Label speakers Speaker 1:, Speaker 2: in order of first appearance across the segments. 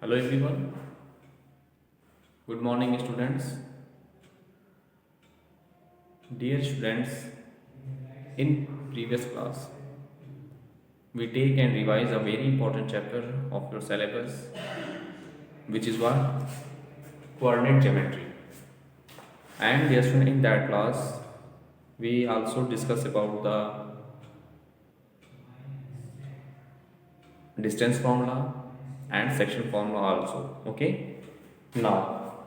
Speaker 1: Hello everyone. Good morning students. Dear students, in previous class we take and revise a very important chapter of your syllabus, which is what? Coordinate geometry. And dear student, in that class we also discuss about the distance formula and section formula also. Okay. Now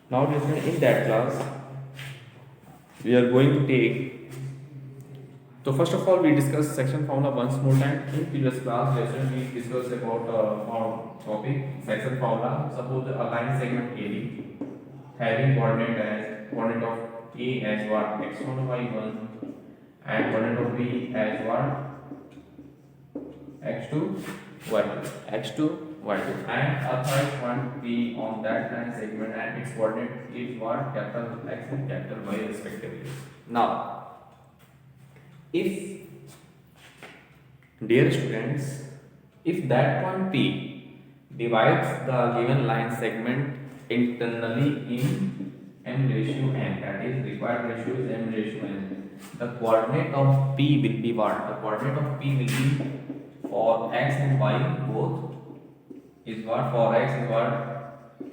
Speaker 1: dear student, in that class we are going to take. So first of all, we discuss section formula once more time. In previous class lesson, we discussed about our topic section formula. Suppose a line segment AB having coordinate of A as what x1 y1 and coordinate of B as what x2 y2 and a third point B on that line segment and its coordinate is what capital X and capital Y respectively. Now if, dear students, if that point P divides the given line segment internally in m ratio n, that is required ratio is m ratio n, the coordinate of P will be what? The coordinate of P will be for x and y both is what? For x is what?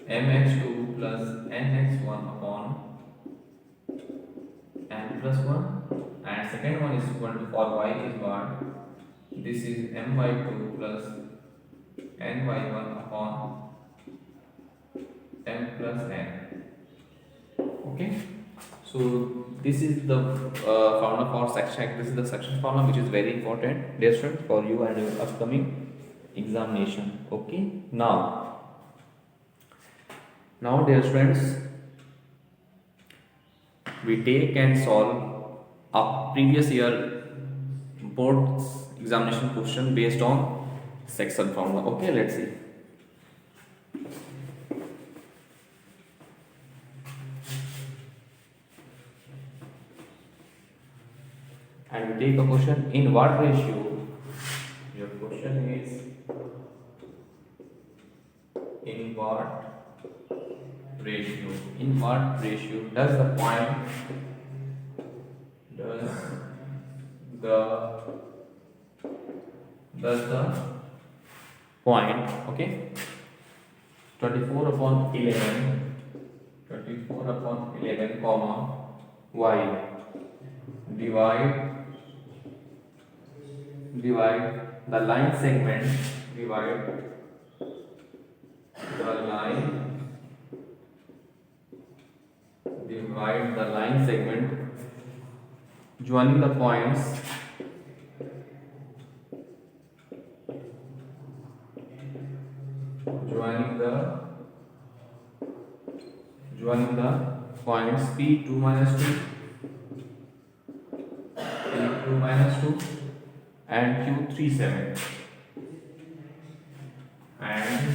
Speaker 1: mx2 plus nx1 upon n plus 1, and second one is equal to for y is what? This is my2 plus ny1 upon m plus n. Okay, so this is the formula for section. This is the section formula which is very important, dear students, for you and your upcoming examination. Okay, now dear students, we take and solve a previous year board's examination question based on section formula. Okay, let's see. And we take a question in what ratio? Your question is in what ratio? In what ratio does the point okay, 24 upon 11 comma y divide the line segment divide the line segment joining the points P2 minus 2 and Q37 and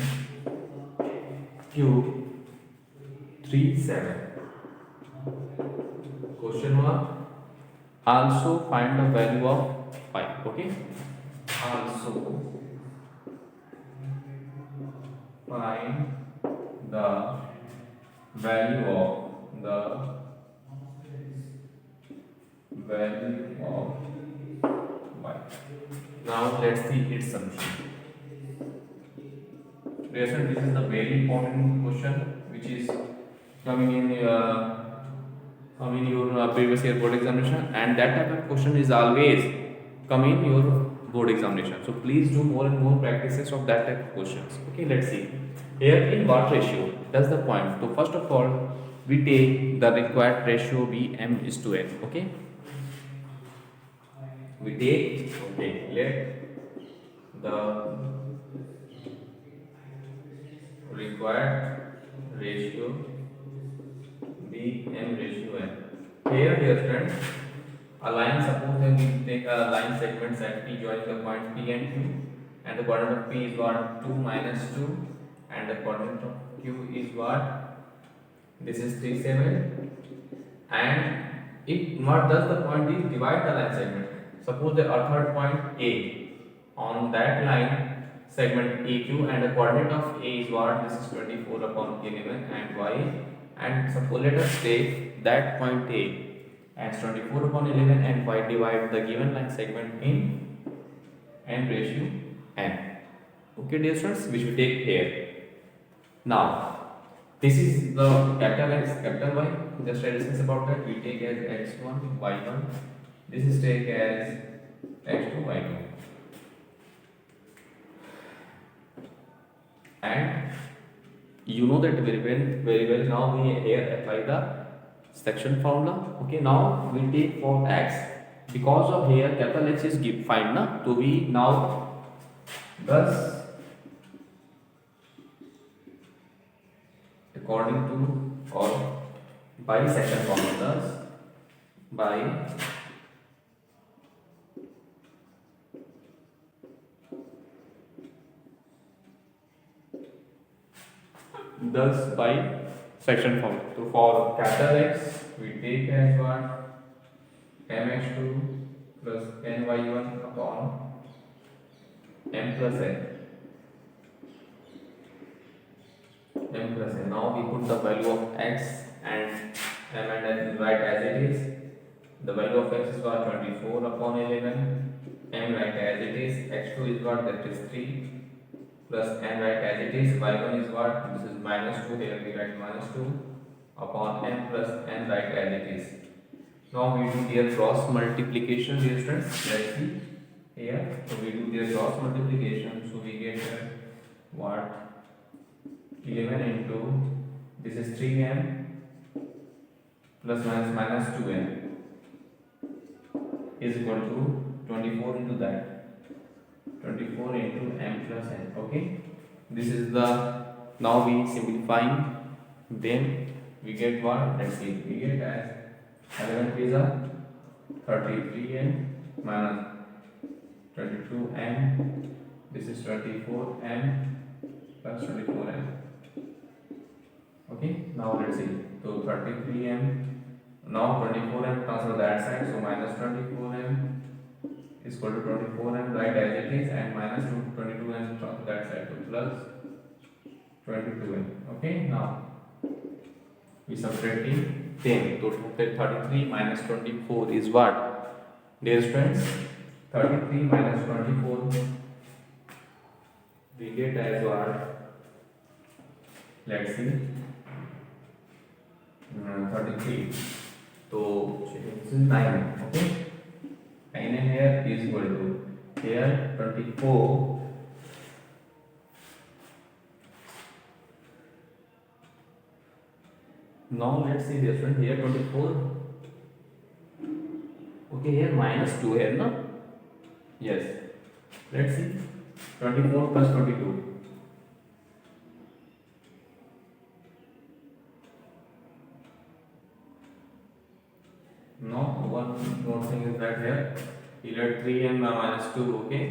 Speaker 1: Q37. Question 1. Also find the value of phi. Okay. Also find the value of y. Now let's see its solution. This is the very important question which is coming in your previous year board examination, and that type of question is always come in your board examination. So please do more and more practices of that type of questions. Okay, let's see. Here in what ratio does the point? So first of all, we take the required ratio be m is to n. Okay, we take let the required ratio be m ratio n. Here, dear friends, a line, suppose that we take a line segment at P joining the point P and Q, and the coordinate of P is what? 2 minus 2, and the coordinate of Q is what? This is 37, and if what does the point is divide the line segment. Suppose the third point A on that line segment AQ, and the coordinate of A is what? This is 24 upon 11 and y, and suppose let us take that point A as 24 upon 11 and y, divide the given line segment in n ratio n. Okay dear students, which we take here. Now this is the capital X, capital Y. Just a discuss about that. We take as x1, y1. This is take as x2, y2. And you know that very well. Now we here apply the section formula. Okay. Now we take for x, because of here capital X is defined, na. So we now thus, according to or by section formulas, by section formula. So for capital X we take as what? mx2 plus ny1 upon m plus n. Now we put the value of x and m and n write as it is. The value of x is what? 24 upon 11. M write as it is. x2 is what? That is 3 plus n write as it is. y1 is what? This is minus 2. Here we write minus 2 upon m plus n write as it is. Now we do their cross multiplication, dear friends. Let's see here. So we do their cross multiplication. So we get what? 11 into, this is 3m plus minus 2m is equal to 24 into that, 24 into m plus n. Okay, this is the, now we simplifying, then we get what? Let's see, we get as 11 pizza 33m minus 22m, this is 24m plus 24m. Okay, now let's see. So 33m, now 24m transfer that side, so minus 24m is equal to 24m, right as it is, and minus 22m transfer that side, so plus 22m. Okay, now we subtracting 10. So 33 minus 24 is what? Dear friends, 33 minus 24 we get as what? Let's see. 33. So this is 9. Okay. 9 here is equal to here 24. Now let's see this one here 24. Okay, here minus 2 here, no? Yes. Let's see 24 plus 22. No, one more thing is that here you let 3 and minus 2. Okay,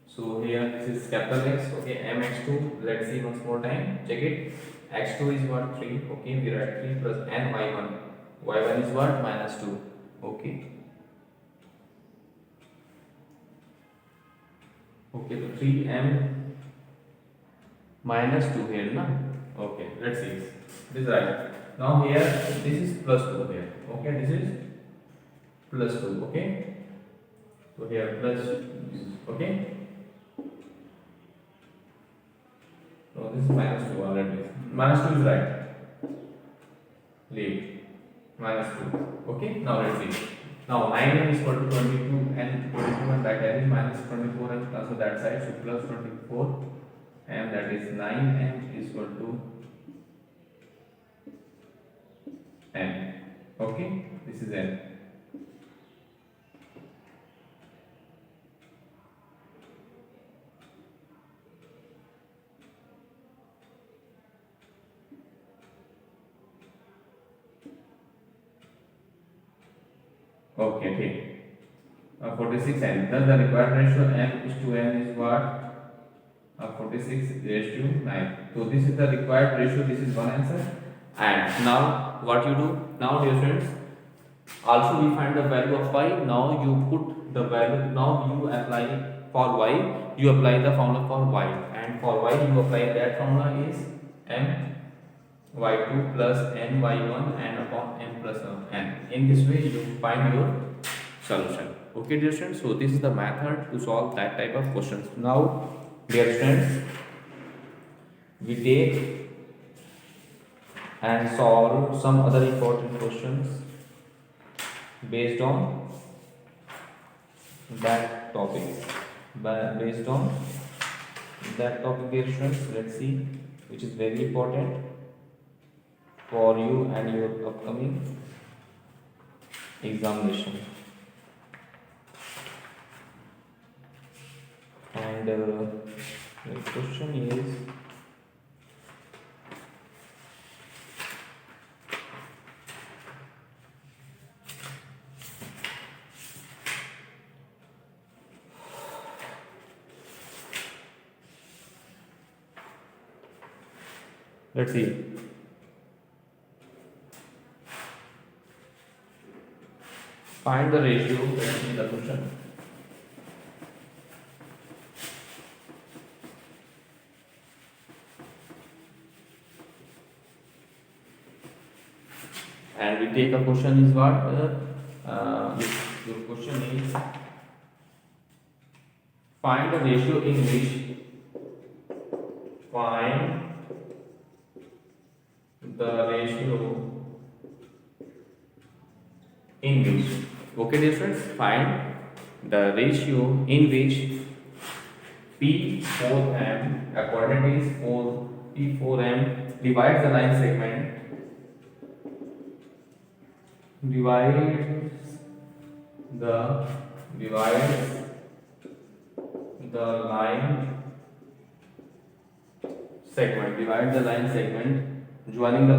Speaker 1: so here this is capital X. Okay, mx2, let's see once more time, check it. X2 is what? 3. Okay, we write 3 plus n y1. Y1 is what? Minus 2. Okay, okay, so 3m minus 2 here, na? Okay, let's see, this is right. Now here this is plus 2 here. Okay, this is plus 2. Okay, so here plus, okay, so this is minus 2 already. Minus 2 is right. Leave minus 2. Okay, now let's see. Now 9m is equal to 22 and 22 and that is minus 24 and transfer that side, so plus 24 and that is 9m is equal to n. Okay, this is n. Okay. 46 n. Thus the required ratio m is to n is what? 46 raised to 9. So this is the required ratio. This is one answer. And now what you do? Now dear friends, also we find the value of y. Now you put the value. Now you apply for y you apply the formula for y, and for y you apply that formula is m y2 plus n y1 and upon n plus n. In this way you find your solution. Okay dear students, so this is the method to solve that type of questions. Now dear students, we take and solve some other important questions based on that topic. Based on that topic dear students, let's see which is very important for you and your upcoming examination. And the question is, let's see. Find the ratio. Let's see the question. And we take a question is what? Your question is, find the ratio in which okay dear friends, find the ratio in which P4M, a coordinate is P4M divides the line segment, divides the line segment joining the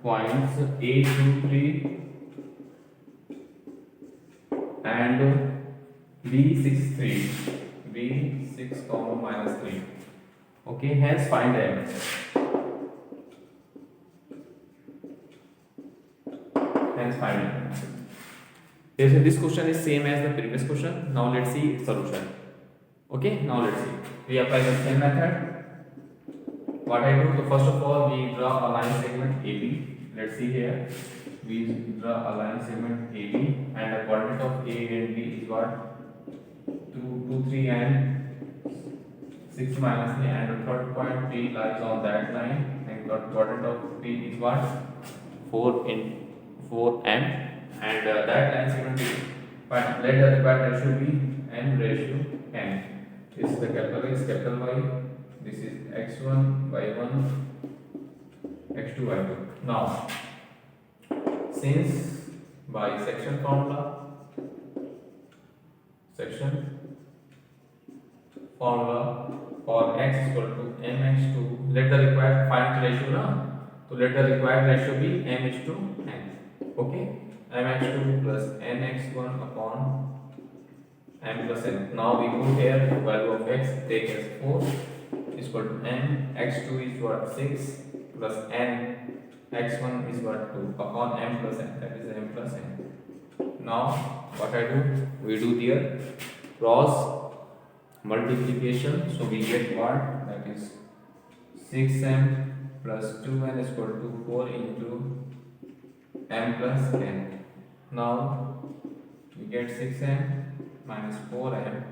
Speaker 1: points A, 2, 3 and B6, 3, B6, minus 3. Okay, hence find M. This question is same as the previous question. Now let's see its solution. Okay, now let's see. We apply the same method. What I do, so first of all we draw a line segment AB. Let's see here. We draw a line segment AB and the coordinate of A and B is what? 2, 2, 3 and 6 minus 3, and the third point P lies on that line, and the coordinate of P is what? 4M, and that line segment is, but let the required ratio be n ratio n. This is the capital X, capital Y. This is x1, y1, x2, y2. Now, since by section formula for x is equal to mx2, let the required find ratio now. So let the required ratio be m is to n. Okay, mx2 plus nx1 upon m plus n. Now we put here value of x, take as 4 is equal to n, x2 is what? 6 plus n, x1 is what? 2 upon m plus n, that is m plus n. Now what I do? We do here cross multiplication, so we get what? That is 6m plus 2n is equal to 4 into m plus n. Now we get 6m minus 4m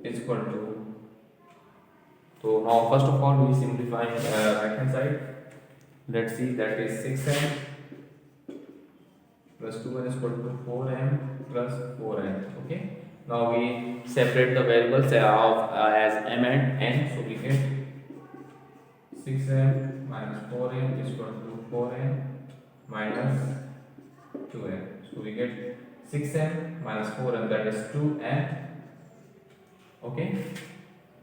Speaker 1: is equal to, so now first of all we simplify right hand side. Let's see, that is 6m plus 2n is equal to 4m plus 4n. Okay, now we separate the variables of as m and n, so we get 6m minus 4m is equal to 4m minus 2m. So we get 6m minus 4m, that is 2m. Okay,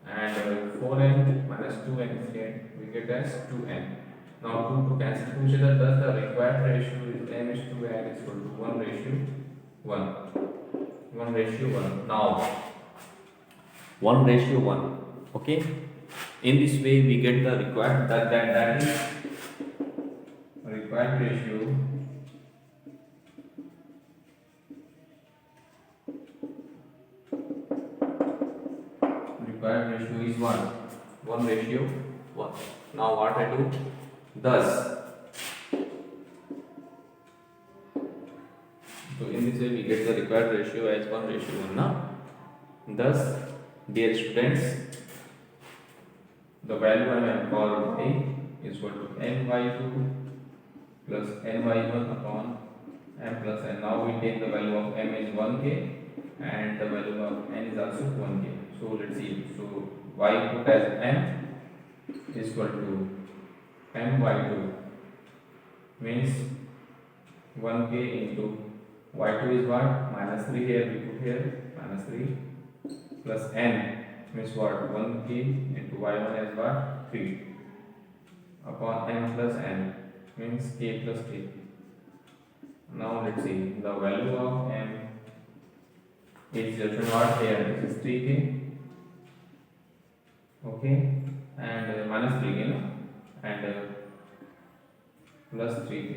Speaker 1: and 4n minus 2n is we get as 2n. Now 2 to cancel to each other, thus the required ratio is m is to n is equal to 1 ratio 1. 1 ratio 1. Now 1 ratio 1. Okay, in this way we get the required, that is required ratio required ratio is 1 ratio 1. Now what I do, thus, so in this way we get the required ratio as 1 ratio 1 now. Thus, dear students, the value I have called A is equal to ny2 plus ny1 upon m plus n. Now we take the value of m is 1k and the value of n is also 1k. So let's see. So y put as m is equal to m by 2 means 1k into y2 is what? Minus 3 here we put here minus 3 plus n means what? 1k into y1 is what? 3 upon m plus n means k plus 3. Now let's see the value of m is just what here, this is 3k, okay, and minus 3k no? And plus 3k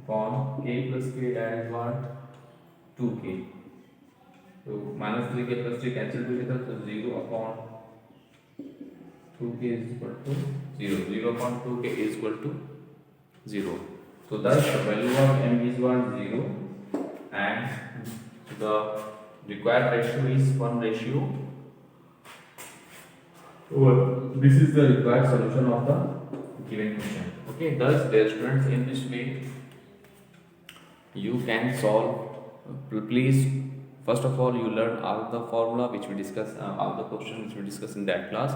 Speaker 1: upon k plus k, that is what? 2k. So minus 3k plus 3 cancel together, so 0 upon 2k is equal to 0. 0 upon 2k is equal to 0. So thus the value of m is 1 0 and the required ratio is 1 ratio 1. This is the required solution of the given question. Okay, thus dear students, in this way you can solve. Please, first of all, you learn all the formula which we discuss, all the questions which we discussed in that class.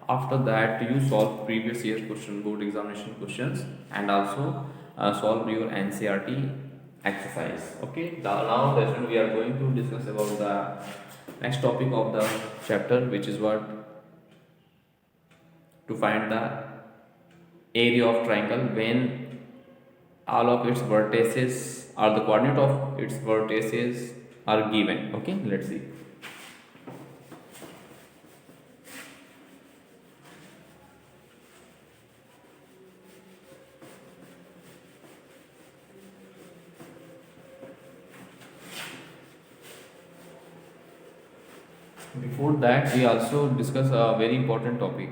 Speaker 1: After that, you solve previous year question, board examination questions, and also solve your NCERT exercise. Okay, now then we are going to discuss about the next topic of the chapter, which is what? To find the area of triangle when all of its vertices or the coordinate of its vertices are given. Okay, let's see. Before that, we also discuss a very important topic.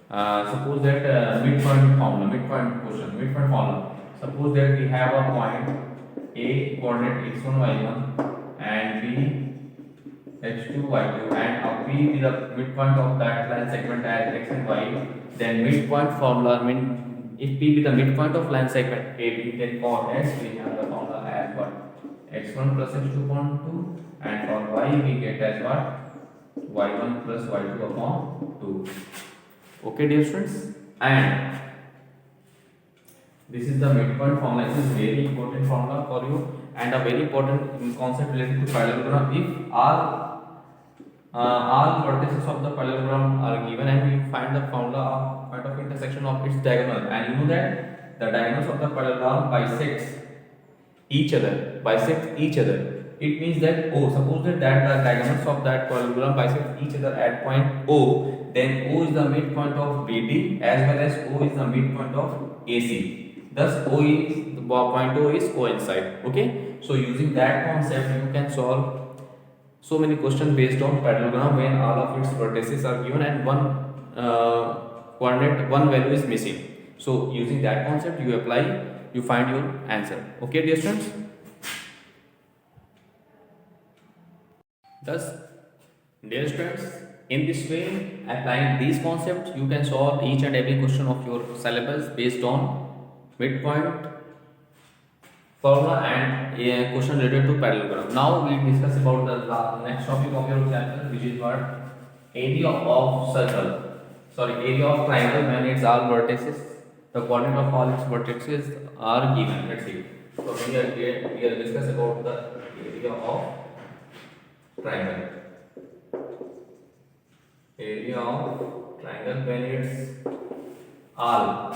Speaker 1: Suppose that midpoint formula, midpoint question, midpoint formula. Suppose that we have a point A coordinate x1 y1 and B x2 y2 and P is the midpoint of that line segment as x and y. Then midpoint formula mean if P is the midpoint of line segment AB, then for x we have the formula as what? x1 plus x2 upon 2, and for y we get as what? y1 plus y2 upon 2. Okay, dear students, and this is the midpoint formula. This is very important formula for you and a very important concept related to parallelogram. If all vertices of the parallelogram are given and you find the formula of point of intersection of its diagonal, and you know that the diagonals of the parallelogram bisects each other, it means that suppose that the diagonals of that parallelogram bisect each other at point O, then O is the midpoint of BD as well as O is the midpoint of AC. Thus O is the point O is coincide. Okay, so using that concept you can solve so many questions based on parallelogram when all of its vertices are given and one coordinate, one value is missing. So using that concept you apply, you find your answer. Okay, dear students. Thus, dear students, in this way, applying these concepts, you can solve each and every question of your syllabus based on midpoint formula and a question related to parallelogram. Now we discuss about the next topic of your chapter, which is what? Area of circle. Area of triangle when its all vertices, the coordinate of all its vertices are given. Let's see. So we are discuss about the area of triangle. Area of triangle when its all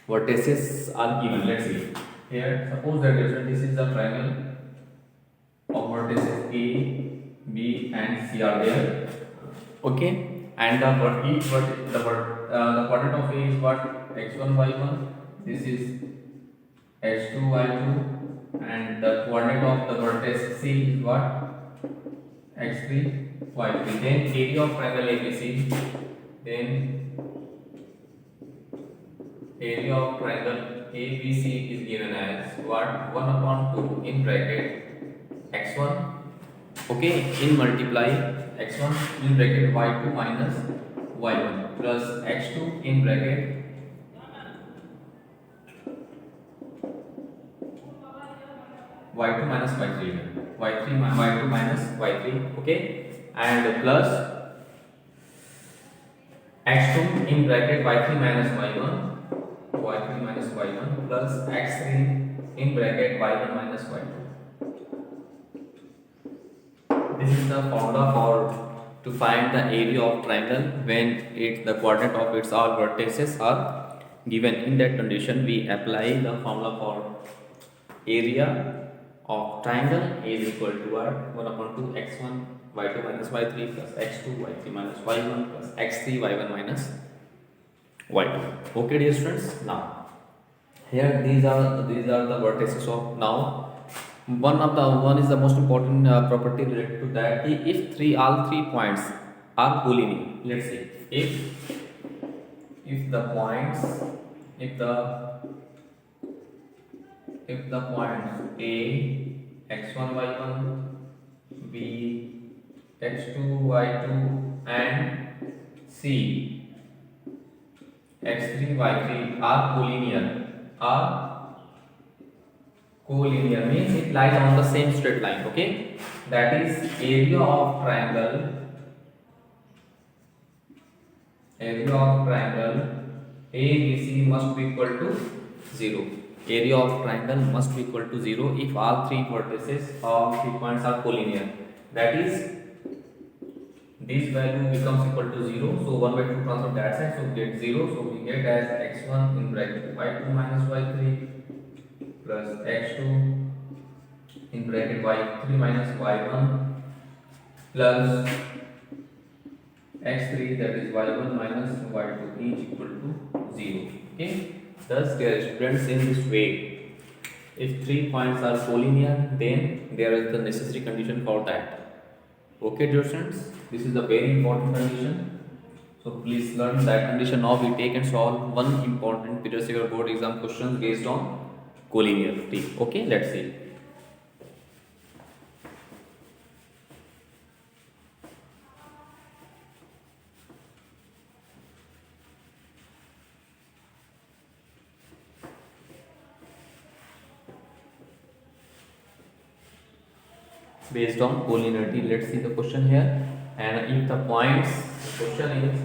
Speaker 1: vertices are given. Let's see. Here, suppose that this is the triangle of vertices A, B, and C are there. Okay, and the coordinate of A is what? x1, y1. This is x2, y2, and the coordinate of the vertex C is what? x3 y3. Then area of triangle ABC. Then area of triangle ABC is given as what? 1 upon 2 in bracket x1. Okay, in multiply x1 in bracket y2 minus y1 plus x2 in bracket y2 minus y3, y2 minus y3. Okay, and plus x2 in bracket y3 minus y1 minus y1 plus x3 in bracket y1 minus y2. This is the formula for to find the area of triangle when the coordinate of its all vertices are given. In that condition, we apply the formula for area of triangle is equal to what? 1 upon 2 x1 y2 minus y3 plus x2 y3 minus y1 plus x3 y1 minus y2. Okay, dear students. Now here these are the vertices of now. One is the most important property related to that. If all three points are collinear, let's see if the points if the points A x1 y1, B x2 y2 and C x3 y3 are collinear means it lies on the same straight line. Okay, that is area of triangle ABC must be equal to 0. Area of triangle must be equal to 0 if all three vertices of 3 points are collinear. That is, this value becomes equal to 0. So 1 by 2 transfer that side, so get 0. So we get as x1 in bracket y2 minus y3 plus x2 in bracket y3 minus y1 plus x3 that is y1 minus y2 each equal to 0. Okay. Thus, dear students, in this way, if 3 points are collinear, then there is the necessary condition for that. Okay, dear students, this is a very important condition. So please learn that condition. Now we take and solve one important previous year board exam question based on collinearity. Okay, let's see. Based on collinearity, let's see the question here. And if the points, the question is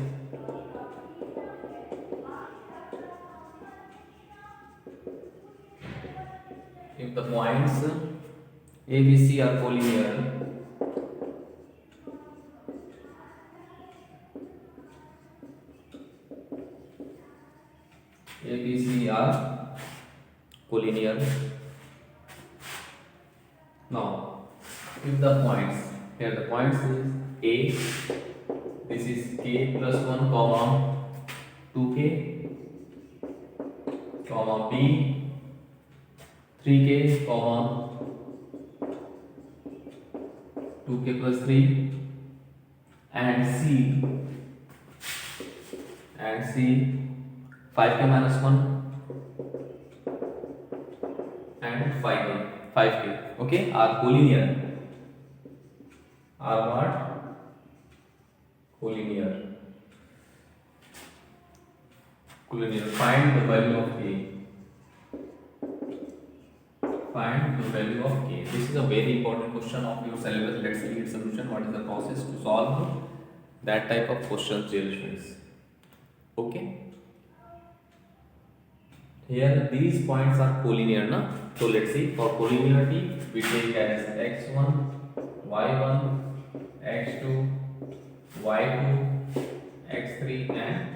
Speaker 1: if the points ABC are collinear, now if the points, here the points is A, this is k plus 1 comma 2k comma B 3k comma 2k plus 3 and C 5k minus 1 and 5k, okay, are collinear. Are what? Collinear. Find the value of k. Find the value of k. This is a very important question of your syllabus. Let's see its solution. What is the process to solve that type of questions, dear students? Okay. Here these points are collinear, na? So let's see, for collinearity we take as x1, y1, x2, y2, x3 and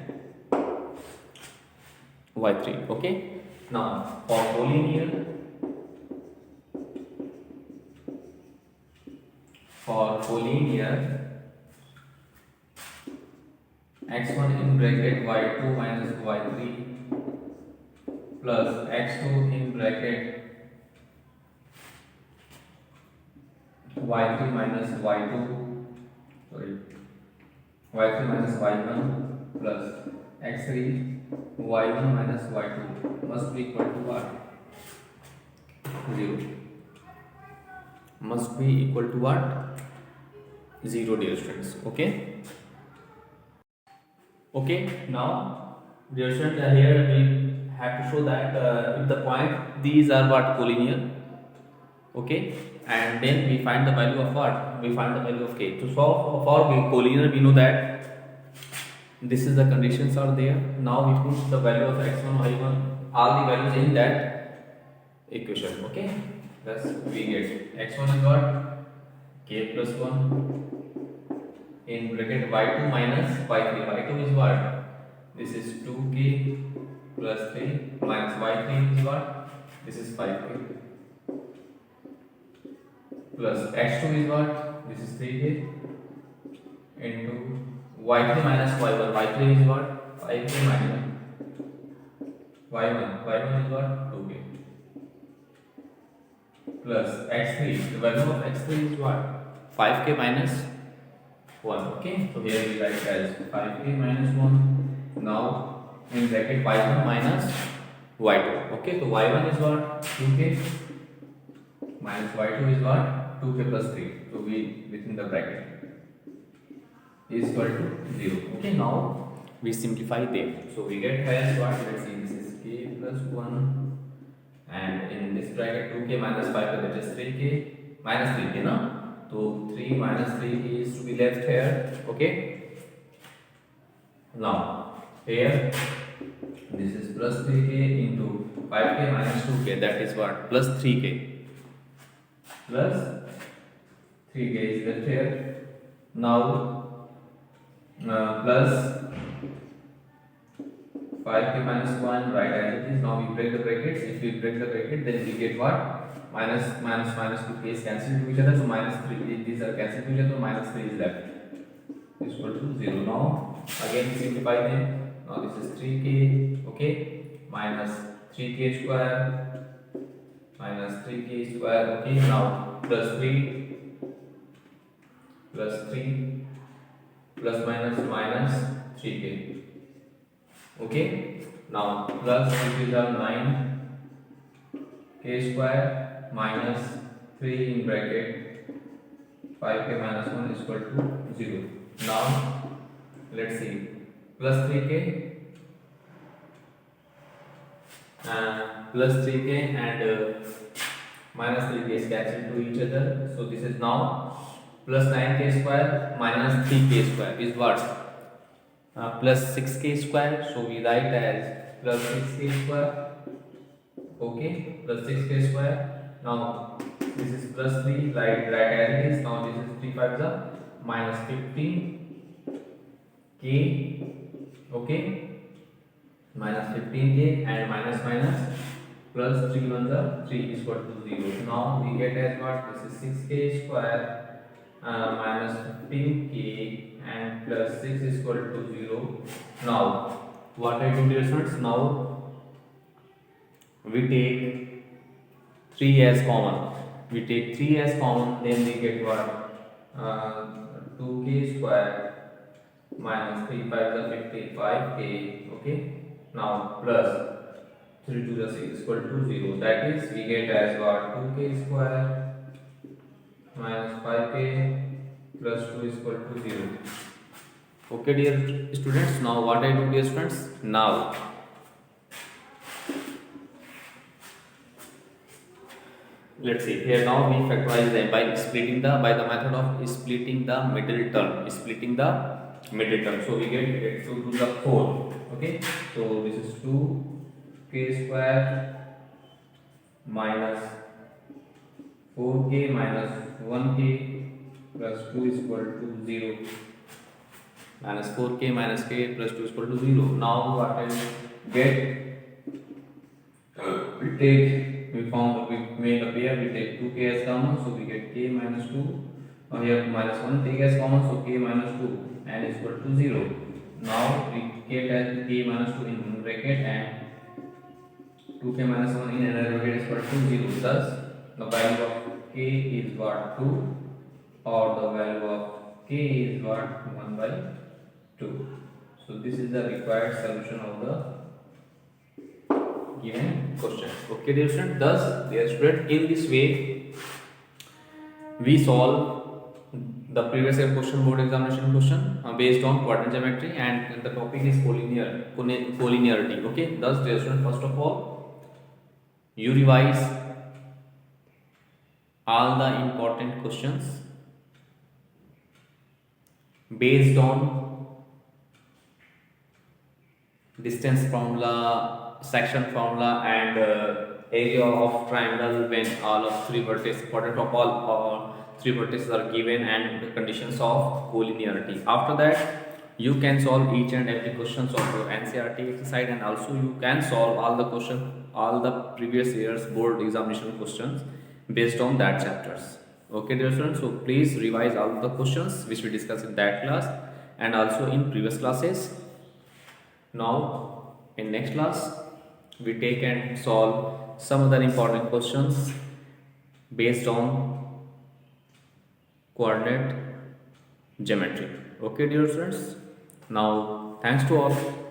Speaker 1: y3. Okay. Now for collinear, x1 in bracket y2 minus y3 plus x2 in bracket y3 minus y2, sorry, y3 minus y1 plus x3 y1 minus y2 must be equal to what? 0. Must be equal to what? 0, dear students. Okay. Okay. Now, dear students, here we have to show that if the point these are what? Collinear. Okay. And then we find the value of what? We find the value of k. To solve for collinear, we know that this is the conditions are there. Now we put the value of x1, y1, all the values in that equation. Okay. Thus we get x1 is what? K plus 1 in bracket y2 minus y3. Y2 is what? This is 2k plus 3 minus y3 is what? This is 5k plus x2 is what? This is 3k into y3 minus y1. Y3 is what? 5k minus y1. Y1 is what? 2k plus x3. The value of x3 is what? 5k minus 1. Okay, so here we write as 5k minus 1. Now in bracket y1 minus y2. Okay, so y1 is what? 2k minus y2 is what? 2k plus 3. So we within the bracket is equal to 0. Okay, now we simplify them. So we get as what? Let's see, this is k plus 1 and in this bracket 2k minus 5k, that is 3k minus 3k, no? So 3 minus 3 is to be left here. Okay. Now here this is plus 3k into 5k minus 2k, that is what? Plus 3k. Plus 3k is left here. Now plus 5k minus 1, right as it is. Now we break the brackets. If we break the bracket, then we get what? Minus minus minus 2k is cancelled to each other, so minus 3, these are cancelled to each other, so minus 3 is left, is equal to 0. Now again we simplify them. Now this is 3k, okay, minus 3k square minus 3k square, okay. Now plus 3 plus 3 plus minus minus 3k, okay. Now plus these are 9k square minus 3 in bracket 5k minus 1 is equal to 0. Now let's see, plus 3k plus 3k and minus 3k is cancelled to each other, so this is now plus 9k square minus 3k square is what? Plus 6k square, so we write as plus 6k square, okay, plus 6k square. Now this is plus 3, right as it is. Now this is 3 5 is minus 15k, okay, minus 15k and minus minus plus 3 1 is 3 is equal to 0. Now we get as what? This is 6k square minus 15k and plus 6 is equal to 0. Now what I do, dear students? Now we take 3 as common. We take 3 as common, then we get what? 2k square minus 3 5 is 5k, okay. Now plus 3 to the 6 is equal to 0. That is, we get as what? 2k square minus 5k plus 2 is equal to 0. Okay, dear students. Now what I do, dear students? Now let's see here. Now we factorize them by splitting the the method of splitting the middle term. So we get 2 to the 4. Okay. So this is 2k square minus 4k minus 1k plus 2 is equal to 0. Minus 4k minus k plus 2 is equal to 0. Now what I get? We make a pair, we take 2k as common, so we get k minus 2. Now here minus 1 take as common, so k minus 2 and is equal to 0. Now we get as k minus 2 in bracket and 2k minus 1 in another bracket is equal to 0. Thus the value of k is what? 2 or the value of k is what 1 by 2. So this is the required solution of the given question. Okay, dear student. Thus, dear student, in this way we solve the previous year question, board examination question based on coordinate geometry, and the topic is collinearity. Okay, thus dear student, first of all you revise all the important questions based on distance formula, section formula, and area of triangle when all of three vertices, quadrant of all three vertices are given, and the conditions of collinearity. After that, you can solve each and every questions of your NCERT exercise, and also you can solve all the question, all the previous years board examination questions based on that chapters. Okay, dear students, so please revise all the questions which we discussed in that class and also in previous classes. Now, in next class, we take and solve some other important questions based on coordinate geometry. Okay, dear friends. Now, thanks to all.